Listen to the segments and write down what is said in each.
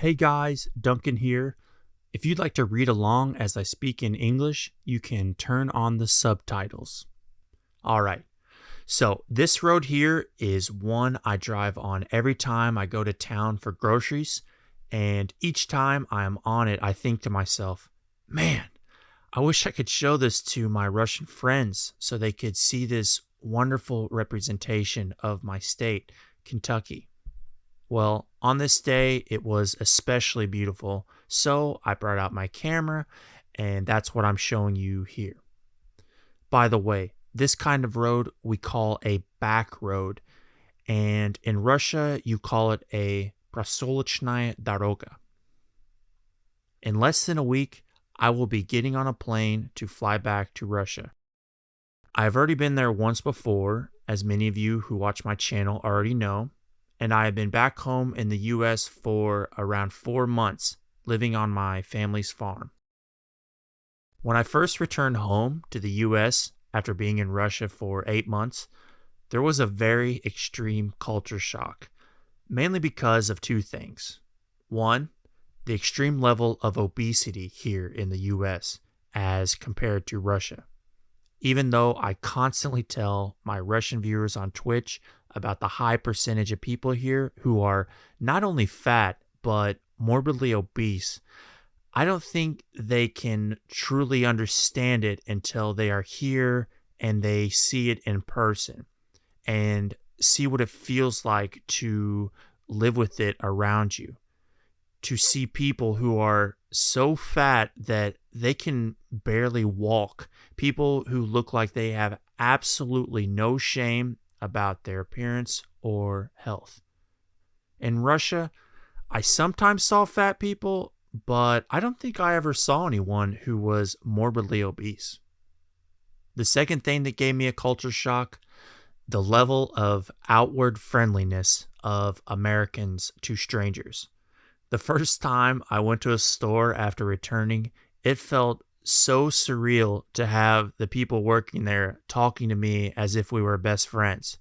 Hey guys, Duncan here. If you'd like to read along as I speak in English, you can turn on the subtitles. Alright, so this road here is one I drive on every time I go to town for groceries, and each time I am on it, I think to myself, man, I wish I could show this to my Russian friends so they could see this wonderful representation of my state, Kentucky. Well, on this day, it was especially beautiful, so I brought out my camera, and that's what I'm showing you here. By the way, this kind of road we call a back road, and in Russia, you call it a Просёлочная дорога. In less than a week, I will be getting on a plane to fly back to Russia. I've already been there once before, as many of you who watch my channel already know, and I have been back home in the US for around 4 months, living on my family's farm. When I first returned home to the US after being in Russia for 8 months, there was a very extreme culture shock, mainly because of two things. One, the extreme level of obesity here in the US as compared to Russia. Even though I constantly tell my Russian viewers on Twitch about the high percentage of people here who are not only fat, but morbidly obese, I don't think they can truly understand it until they are here and they see it in person and see what it feels like to live with it around you. To see people who are so fat that they can barely walk, people who look like they have absolutely no shame about their appearance or health. In Russia, I sometimes saw fat people, but I don't think I ever saw anyone who was morbidly obese. The second thing that gave me a culture shock, the level of outward friendliness of Americans to strangers. The first time I went to a store after returning, it felt so surreal to have the people working there talking to me as if we were best friends.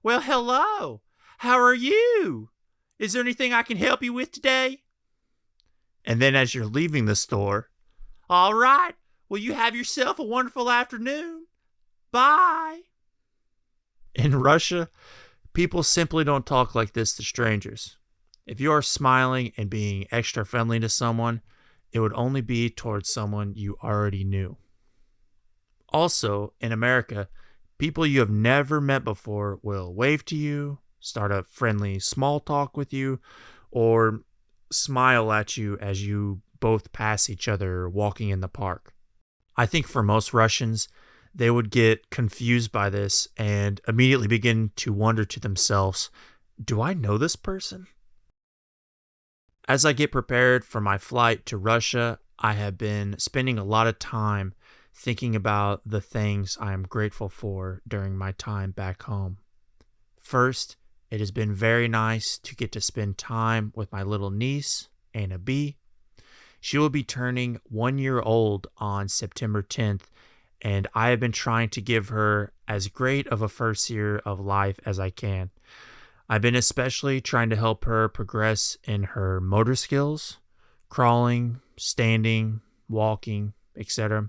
Well, hello. How are you? Is there anything I can help you with today? And then as you're leaving the store, all right, well, you have yourself a wonderful afternoon. Bye. In Russia, people simply don't talk like this to strangers. If you are smiling and being extra friendly to someone, it would only be towards someone you already knew. Also, in America, people you have never met before will wave to you, start a friendly small talk with you, or smile at you as you both pass each other walking in the park. I think for most Russians, they would get confused by this and immediately begin to wonder to themselves, do I know this person? As I get prepared for my flight to Russia, I have been spending a lot of time thinking about the things I am grateful for during my time back home. First, it has been very nice to get to spend time with my little niece, Anna B. She will be turning 1 year old on September 10th, and I have been trying to give her as great of a first year of life as I can. I've been especially trying to help her progress in her motor skills, crawling, standing, walking, etc.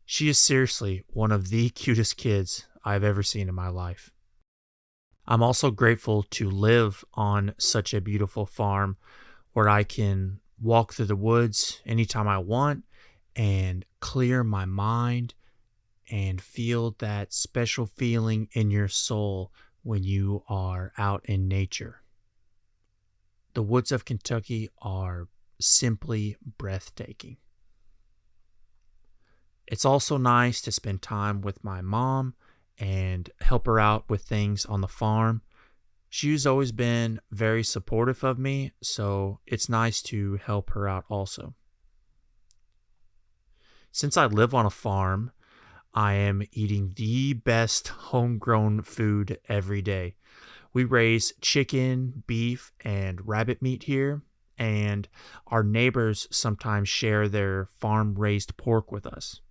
She is seriously one of the cutest kids I've ever seen in my life. I'm also grateful to live on such a beautiful farm where I can walk through the woods anytime I want and clear my mind and feel that special feeling in your soul when you are out in nature. The woods of Kentucky are simply breathtaking. It's also nice to spend time with my mom and help her out with things on the farm. She's always been very supportive of me, so it's nice to help her out also. Since I live on a farm, I am eating the best homegrown food every day. We raise chicken, beef, and rabbit meat here, and our neighbors sometimes share their farm-raised pork with us.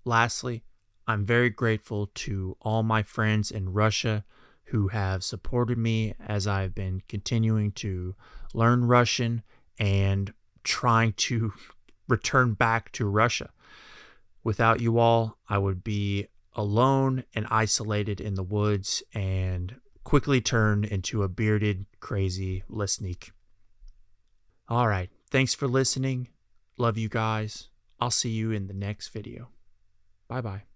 Lastly, I'm very grateful to all my friends in Russia who have supported me as I've been continuing to learn Russian and trying to return back to Russia. Without you all, I would be alone and isolated in the woods and quickly turn into a bearded, crazy listenik. All right, thanks for listening. Love you guys. I'll see you in the next video. Bye-bye.